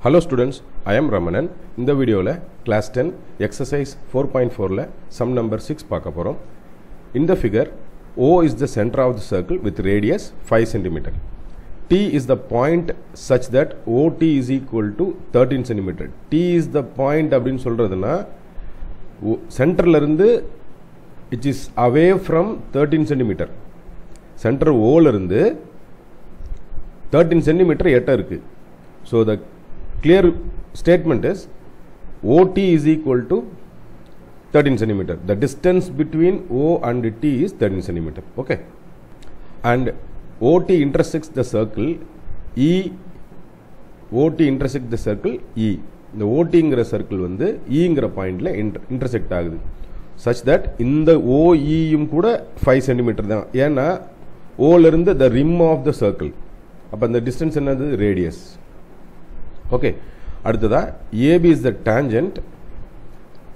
Hello students, I am Ramanan. In the video class 10 exercise 4.4 sum number 6 பார்க்க போறோம். In the figure, O is the center of the circle with radius 5 cm. T is the point such that OT is equal to 13 cm. T is the point அப்படினு சொல்றதுனா சென்டர்ல இருந்து it is away from 13 cm. Centre O ல இருந்து 13 cm எட்ட இருக்கு. So the clear statement is OT is equal to 13 cm. The distance between O and T is 13 cm. Okay. And OT intersects the circle E. OT intersects the circle E. இந்த OT circle வந்து E பாயிண்ட்ல intersect ஆகுது. Such that இந்த OE கூட 5 cm தான். ஏன்னா O ல இருந்து the rim of the circle. அப்ப அந்த distance என்னது? Radius. Okay. அடுத்ததா AB is the tangent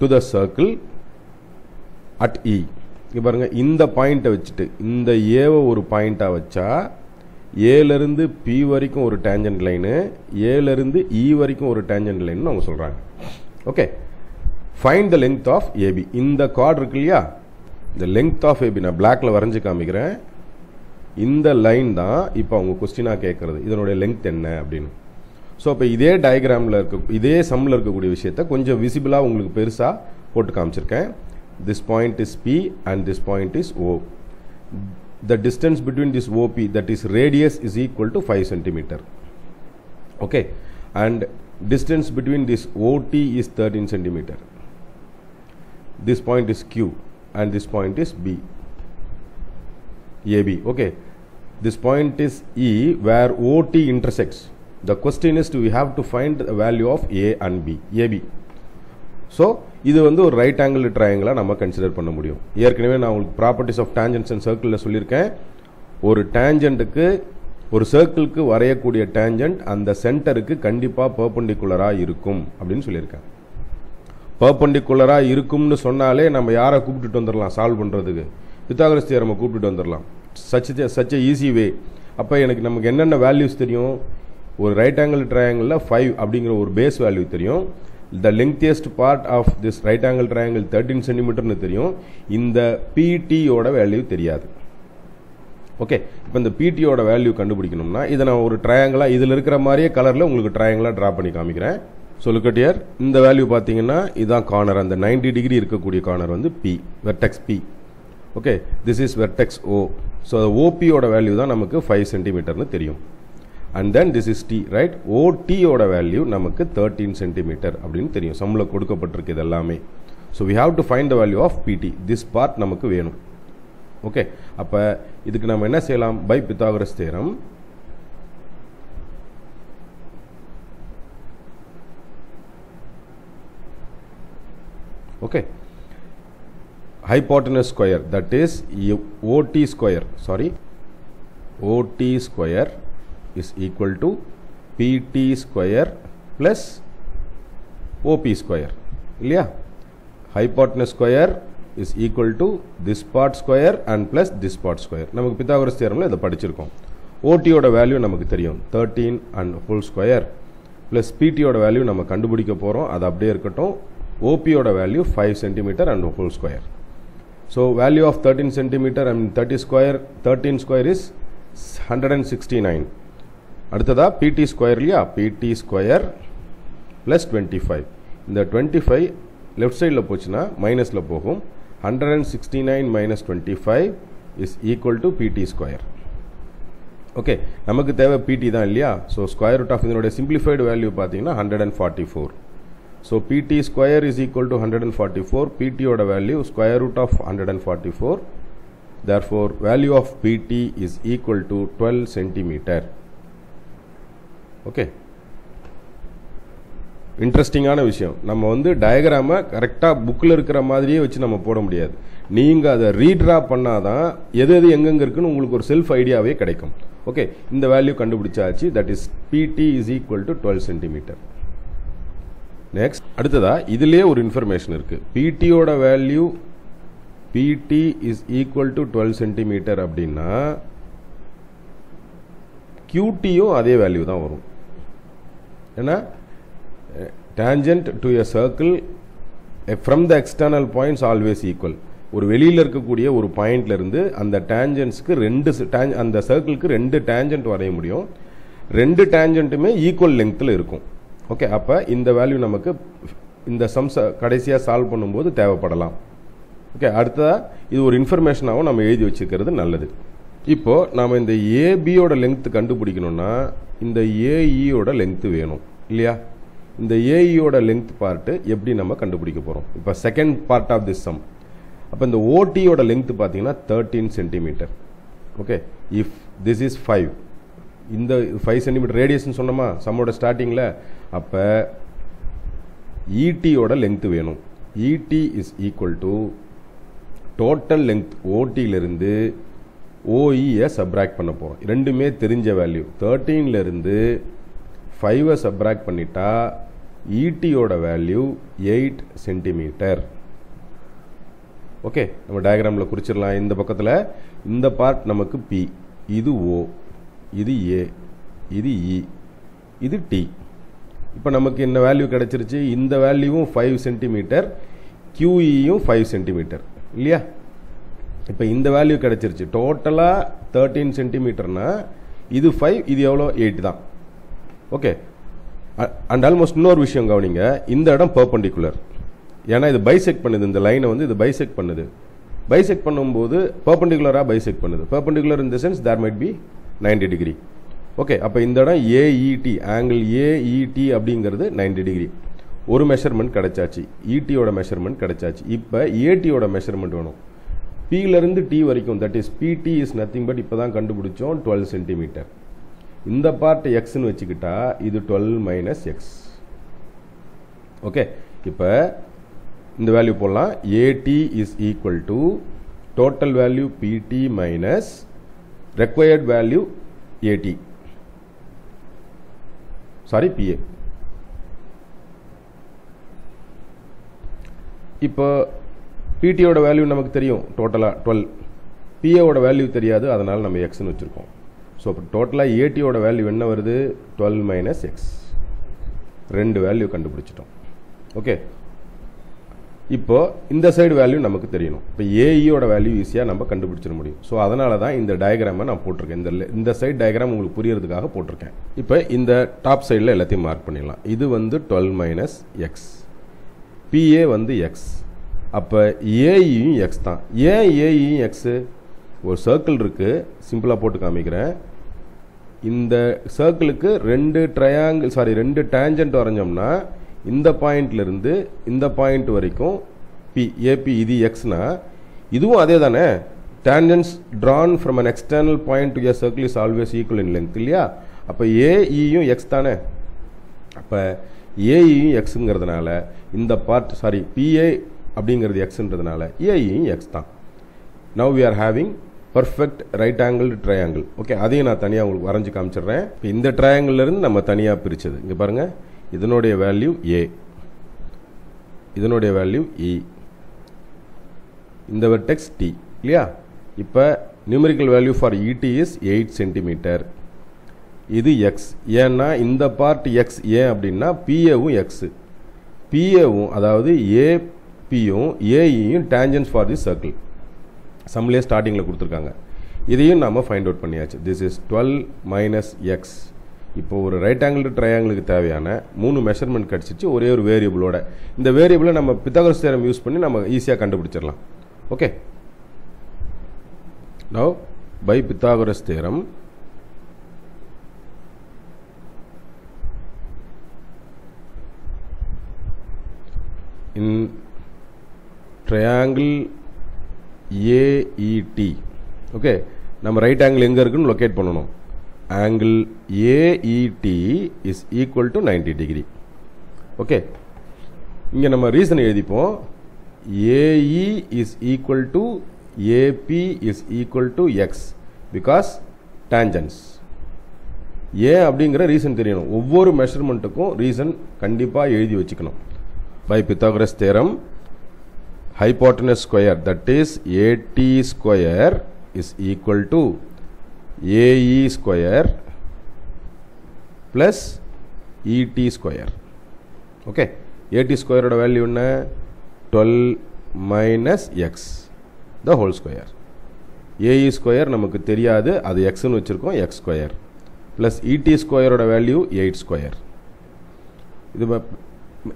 to the circle at E. இங்க பாருங்க இந்த பாயிண்ட்டை வச்சுட்டு இந்த A ஒரு பாயிண்டா வச்சா A ல இருந்து P வரைக்கும் ஒரு tangent line, A ல இருந்து E வரைக்கும் ஒரு tangent line னு அவங்க சொல்றாங்க. Okay. Find the length of AB. இந்த chord இருக்கு இல்லையா? the length of AB நான் blackல வரைஞ்சு காமிக்கிறேன். இந்த லைன் தான் இப்போ அவங்க क्वेश्चनா கேக்குறது. இதனுடைய length என்ன அப்படினு. சோ அப்ப இதே டயகிராம்ல இருக்க இதே சம்ல இருக்க கூடிய விஷயத்தை கொஞ்சம் விசிபிளா உங்களுக்கு பெருசா போட்டு காமிச்சிருக்கேன். This point is P and this point is O. The distance between this OP, that is radius, is equal to 5 cm. Okay. And distance between this OT is 13 cm. This point is Q and this point is B. AB. Okay. This point is E where OT intersects. The question is we have to find the value of A and B. AB. So, இது வந்து ஒரு right angle ட்ரையாங்கிளா நம்ம consider பண்ண முடியும். ஏற்கனவே நான் உங்களுக்கு properties of டான்ஜென்ட்ஸ் and சர்க்கிள்ல சொல்லியிருக்கேன். ஒரு டான்ஜென்ட்டுக்கு ஒரு சர்க்கிளுக்கு வரையக்கூடிய டான்ஜென்ட் அந்த சென்டருக்கு கண்டிப்பா பெர்பெண்டிகுலரா இருக்கும் அப்படின்னு சொல்லியிருக்கேன். பெர்பெண்டிகுலரா இருக்கும்னு சொன்னாலே நம்ம யாரை கூப்பிட்டுட்டு வந்துடலாம் சால்வ் பண்றதுக்கு? பித்தாகரஸ் தியரமை கூப்பிட்டுட்டு வந்துடலாம். such a easy way. அப்ப எனக்கு நமக்கு என்னென்ன வேல்யூஸ் தெரியும்? ஒரு ரைட் ஆங்கிள் ட்ரையாங்கிள்ல 5 அப்படிங்கிற ஒரு பேஸ் வேல்யூ தெரியும். the lengthiest part of this right angle triangle 13 cm னு தெரியும். இந்த PT யோட வேல்யூ தெரியாது. ஓகே. இப்போ இந்த PT யோட வேல்யூ கண்டுபிடிக்கணும்னா இத நான் ஒரு ட்ரையாங்கிளா இதுல இருக்கிற மாதிரியே கலர்ல உங்களுக்கு ட்ரையாங்கிளா டிரா பண்ணி காமிக்கிறேன். So look at here. இந்த வேல்யூ பாத்தீங்கன்னா இதான் கார்னர், அந்த 90 டிகிரி இருக்கக்கூடிய கார்னர் வந்து P, vertex P. Okay. this is vertex O. so the OP யோட வேல்யூ தான் நமக்கு 5 cm னு தெரியும். and then this is T, right? OT யோட வேல்யூ நமக்கு 13 cm அப்படினு தெரியும். சம்ல கொடுக்கப்பட்டிருக்கு இதெல்லாமே. so we have to find the value of PT. this part நமக்கு வேணும். ஓகே. அப்ப இதுக்கு நாம என்ன செய்யலாம்? by Pythagoras theorem okay, hypotenuse square, that is OT square, sorry, OT square is equal to PT square plus OP square. இல்லையா? hypotenuse square is equal to this part square and plus this part square. நமக்கு Pythagoras தியரம்ல இத படிச்சிருக்கோம். OT யோட value நமக்கு தெரியும் 13 and whole square plus PT யோட value நம்ம கண்டுபிடிக்க போறோம். அது அப்படியே இருக்கட்டும். OP யோட value 5 cm and whole square. So value of 13 cm and 13 square is 169. அடுத்ததா PT square இல்லையா? PT square plus 25. இந்த 25 left sideல போச்சுனா மைனஸ்ல போகும். 169 minus 25 is equal to PT square. Okay. நமக்கு தேவை PT தான் இல்லையா? so square root of இதனுடைய simplified value பாத்தீங்கன்னா 144. so PT square is equal to 144. PT யோட value square root of 144. therefore value of PT is equal to 12 cm. Okay. இன்ட்ரஸ்டிங்கான விஷயம். நம்ம வந்து டயகிராமை கரெக்டா புக்ல இருக்கிற மாதிரியே வச்சு நம்ம போட முடியாது. நீங்க அதை ரீட்ரா பண்ணாதான் எது எங்கெங்க இருக்குன்னு உங்களுக்கு ஒரு செல்ஃப் ஐடியாவே கிடைக்கும். ஓகே. இந்த வேல்யூ கண்டுபிடிச்சாச்சு. that is PT is equal to 12 cm. Next அடுத்ததா இதுலயே ஒரு இன்ஃபர்மேஷன் இருக்கு. PT யோட value PT is equal to 12 cm அப்படின்னா QT யும் அதே வேல்யூ தான் வரும். ஏன்னா tangent to a circle from the external points always equal. ஒரு வெளியில இருக்கக்கூடிய ஒரு பாயிண்ட்ல இருந்து அந்த டான்ஜென்ட்ஸ்க்கு அந்த சர்க்கிளுக்கு ரெண்டு டான்ஜென்ட் வரைய முடியும். ரெண்டு டான்ஜென்ட்டுமே ஈக்குவல் லெங்க்த்ல இருக்கும். ஓகே, அப்ப இந்த வேல்யூ நமக்கு இந்த சம்ஸ் கடைசியா சால்வ் பண்ணும்போது தேவைப்படலாம். ஓகே, அடுத்ததா இது ஒரு இன்ஃபர்மேஷனாகவும் நம்ம எழுதி வச்சுக்கிறது நல்லது. இப்போ நாம இந்த ஏபியோட லெங்த் கண்டுபிடிக்கணும்னா இந்த ஏஇயோட லெங்த் வேணும் இல்லையா? இந்த ஏஇயோட லெங்த் பார்ட் எப்படி நம்ம கண்டுபிடிக்க போறோம்? இப்போ second part of this sum. அப்போ இந்த ஓடியோட லெங்த் பார்த்தீங்கன்னா 13 centimetre. Okay, if this is 5, இந்த 5 சென்டிமீட்டர் ரேடியஸ்ன்னு சொன்னோமா சம்மோட ஸ்டார்டிங்கில். அப்போ இடியோட லெங்த் வேணும். ED is equal to total length ஓடியிலிருந்து ஓஇயை சப்ராக்ட் பண்ண போகிறோம். ரெண்டுமே தெரிஞ்ச வேல்யூ. 13லேருந்து 5 சப்ராக்ட் பண்ணிட்டா இடியோட வேல்யூ 8 சென்டிமீட்டர். ஓகே, நம்ம டயக்ராமில் குறிச்சிடலாம். இந்த பக்கத்தில் இந்த பார்ட் நமக்கு பி, இது ஓ, இது ஏ, இது இ, இது டி. இப்போ நமக்கு என்ன வேல்யூ கிடைச்சிருச்சு? இந்த வேல்யூவும் 5 சென்டிமீட்டர், கியூஇயும் 5 சென்டிமீட்டர் இல்லையா? இப்போ இந்த வேல்யூ கிடைச்சிருச்சு. டோட்டலாக 13 சென்டிமீட்டர்னா இது 5, இது எவ்வளோ? 8 தான். ஓகே, அண்ட் ஆல்மோஸ்ட் இன்னொரு விஷயம் கவனிங்க. இந்த இடம் பெர்பெண்டிகுலர், ஏன்னா இது பைசெக்ட் பண்ணுது. இந்த லைனை வந்து இது பைசெக்ட் பண்ணுது. பைசெக்ட் பண்ணும்போது பெர்பெண்டிகுலராக பைசெக்ட் பண்ணுது. Perpendicular in the sense there might be 90 degree. Okay, அப்போ இந்த இடம் ஏஇடி, ஆங்கிள் ஏஇடி அப்படிங்கிறது 90 டிகிரி. ஒரு மெஷர்மெண்ட் கிடைச்சாச்சு, இடியோட மெஷர்மெண்ட் கிடைச்சாச்சு. இப்போ ஏடியோட மெஷர்மெண்ட் வேணும். பியிலிருந்து டி வரைக்கும், தட் இஸ் பிடி இஸ் நத்திங் பட் இப்போ தான் கண்டுபிடிச்சோம் 12 சென்டிமீட்டர். இந்த பார்ட் எக்ஸ்ன்னு வச்சுக்கிட்டா இது 12 மைனஸ் எக்ஸ். ஓகே, இப்போ இந்த வேல்யூ போடலாம். AD is equal to total value BD minus required value AD, sorry BA. இப்போ பிடியோட வேல்யூ நமக்கு தெரியும் டோட்டலாக 12, பிஏவோட வேல்யூ தெரியாது, அதனால் நம்ம எக்ஸ்ன்னு வச்சுருக்கோம். ஸோ இப்போ டோட்டலாக ஏடியோட வேல்யூ என்ன வருது? 12 மைனஸ் எக்ஸ். ரெண்டு வேல்யூ கண்டுபிடிச்சிட்டோம். ஓகே, இப்போ இந்த சைடு வேல்யூ நமக்கு தெரியணும். இப்போ ஏஇயோட வேல்யூ ஈஸியாக நம்ம கண்டுபிடிச்சிட முடியும். ஸோ அதனால தான் இந்த டயக்ராமை நான் போட்டிருக்கேன். இந்த சைடு டயக்ராம் உங்களுக்கு புரியறதுக்காக போட்டிருக்கேன். இப்போ இந்த டாப் சைடில் எல்லாத்தையும் மார்க் பண்ணிடலாம். இது வந்து 12 மைனஸ் எக்ஸ், பிஏ வந்து எக்ஸ். அப்போ ஏஇயும் எக்ஸ் தான். ஏன் ஏஇயும் எக்ஸு? ஒரு சர்க்கிள் இருக்குது, சிம்பிளாக போட்டு காமிக்கிறேன். இந்த சர்க்கிளுக்கு ரெண்டு டேஞ்சன்ட் வரைஞ்சோம்னா இந்த பாயிண்ட்லேருந்து இந்த பாயிண்ட் வரைக்கும் பி ஏபி, இது எக்ஸ்னா இதுவும் அதே தானே. Tangents Tran from an external point to a circle is always equal in length இல்லையா? அப்போ ஏஇயும் எக்ஸ் தானே. அப்போ ஏஇயும் எக்ஸுங்கிறதுனால இந்த பார்ட், சாரி பிஏ அப்படிங்கிறது எக்ஸ்ன்றதுனால ஏஇயும் எக்ஸ் தான். Now we are having perfect right angle triangle. Okay, அதையும் நான் தனியாக உங்களுக்கு வரைஞ்சி காமிச்சிடுறேன். இப்போ இந்த ட்ரையாங்கிள்லேருந்து நம்ம தனியாக பிரித்தது இங்கே பாருங்கள். இதனுடைய வேல்யூ ஏ, இதனுடைய வேல்யூ இ, இந்த வெர்டெக்ஸ் டி இல்லையா? இப்போ நியூமெரிக்கல் வேல்யூ ஃபார் இடி இஸ் 8 சென்டிமீட்டர். இது எக்ஸ். ஏன்னா இந்த பார்ட் எக்ஸ். ஏன் அப்படின்னா பிஏவும் எக்ஸு, பிஏவும் அதாவது ஏபியும் ஏஇயும் டேஞ்சன்ஸ் ஃபார் தி சர்க்கிள். சம்லேயே ஸ்டார்டிங்கில் கொடுத்துருக்காங்க. இதையும் நாம் ஃபைண்ட் அவுட் பண்ணியாச்சு. This is 12 minus X. இப்போ ஒரு ரைட் ஆங்கிள் ட்ரையாங்கிளுக்கு தேவையான 3 மெஷர்மெண்ட் கிடச்சிச்சு ஒரே ஒரு வேரியபிளோட. இந்த வேரியபிளை நம்ம பித்தாகரஸ் தியரம் யூஸ் பண்ணி நம்ம ஈஸியாக கண்டுபிடிச்சிடலாம். Okay, now by Pythagoras theorem in triangle AED. Okay, நம்ம ரைட் ஆங்கிள் எங்கே இருக்குன்னு லொக்கேட் பண்ணணும். Angle AED is equal to 90 degree. Okay, இங்கே நம்ம ரீசன் எழுதிப்போம். AE is equal to AB is equal to X because tangents. ஏன் அப்படிங்கிற reason தெரியணும். ஒவ்வொரு மெஷர்மெண்ட்டுக்கும் ரீசன் கண்டிப்பாக எழுதி வச்சுக்கணும். By Pythagoras theorem hypotenuse square, that is AT square is equal to AE square plus ET square. Okay AD ஸ்கொயரோட value என்ன 12 minus X the whole square. AE square நமக்கு தெரியாது, அது எக்ஸ்ன்னு வச்சுருக்கோம், எக்ஸ் ஸ்கொயர் ப்ளஸ் இடி ஸ்கொயரோட வேல்யூ 8 ஸ்கொயர். இது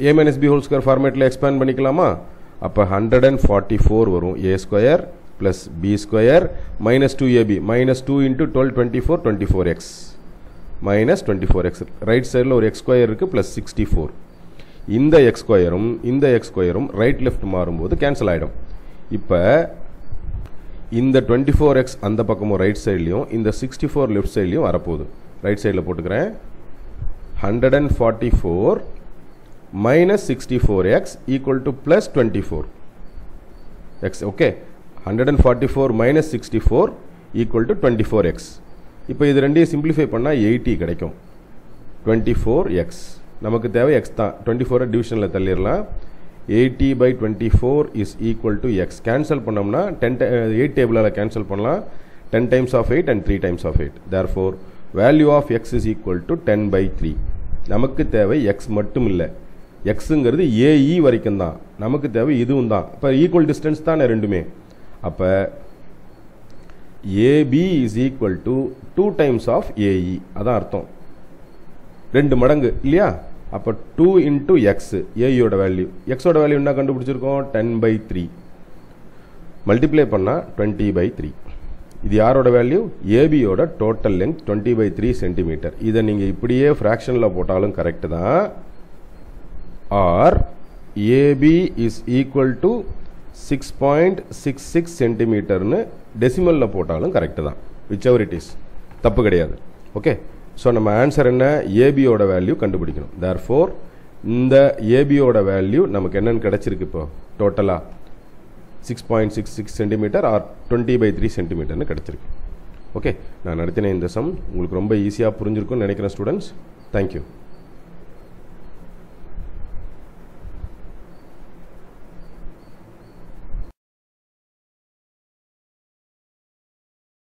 A minus B whole square ஃபார்மேட்டில் எக்ஸ்பேண்ட் பண்ணிக்கலாமா? அப்போ 144 வரும். A square plus B square minus 2ab minus 2 into 12 24 24x minus 24x. Right சைடில் ஒரு எக்ஸ் ஸ்கொயர் இருக்குது ப்ளஸ் 64. இந்த எக்ஸ் ஸ்கொயரும் இந்த எக்ஸ் ஸ்கொயரும் ரைட் லெஃப்ட் மாறும்போது கேன்சல் ஆகிடும். இப்போ இந்த 24x அந்த பக்கமும் ரைட் சைட்லையும் இந்த 64 லெஃப்ட் சைட்லையும் வரப்போகுது. ரைட் சைடில் போட்டுக்கிறேன். 144 minus 64x equal to plus 24x. Okay, 144 minus 64 equal to 24x. இப்போ இது ரெண்டையும் சிம்பிளிஃபை பண்ணால் 80 கிடைக்கும். 24x நமக்கு தேவை x தான். 24 டிவிஷனில் தள்ளிடலாம். 80 by 24 is equal to x. Cancel பண்ணோம்னா 8 டேபிளால் கேன்சல் பண்ணலாம். 10 times of 8 and 3 times of 8. Therefore value of x is equal to 10 by 3. நமக்கு தேவை x மட்டும் இல்லை, எக்ஸுங்கிறது ஏஇ வரைக்கும் தான். நமக்கு தேவை இதுவும் தான். இப்போ ஈக்குவல் டிஸ்டன்ஸ் தானே ரெண்டுமே. அப்போ AB is equal to 2 times of AE, அதான் அர்த்தம். 2 மடங்கு இல்லையா? அப்போ 2 இன்ட்டு எக்ஸ் ஏஇயோட வேல்யூ. எக்ஸோட வேல்யூ என்ன கண்டுபிடிச்சிருக்கோம்? 10 by 3. மல்டிப்ளை பண்ணால் 20 by 3. இது யாரோட வேல்யூ? ஏபியோட டோட்டல் லென்த் 20 by 3 சென்டிமீட்டர். இதை நீங்கள் இப்படியே ஃப்ராக்ஷனில் போட்டாலும் கரெக்டு தான். or AB is equal to 6.66 சென்டிமீட்டர்னு டெசிமலில் போட்டாலும் கரெக்டு தான். whichever it is, தப்பு கிடையாது. ஓகே, ஸோ நம்ம ஆன்சர் என்ன? ஏபியோட வேல்யூ கண்டுபிடிக்கணும். therefore இந்த ஏபியோட வேல்யூ நமக்கு என்னென்னு கிடச்சிருக்கு? இப்போ டோட்டலாக 6.66 சென்டிமீட்டர் ஆர் 20 by 3 சென்டிமீட்டர்னு கிடச்சிருக்கு. ஓகே, நான் நடத்தின இந்த சம் உங்களுக்கு ரொம்ப ஈஸியாக புரிஞ்சிருக்கும்னு நினைக்கிறேன் ஸ்டூடெண்ட்ஸ். தேங்க்யூ.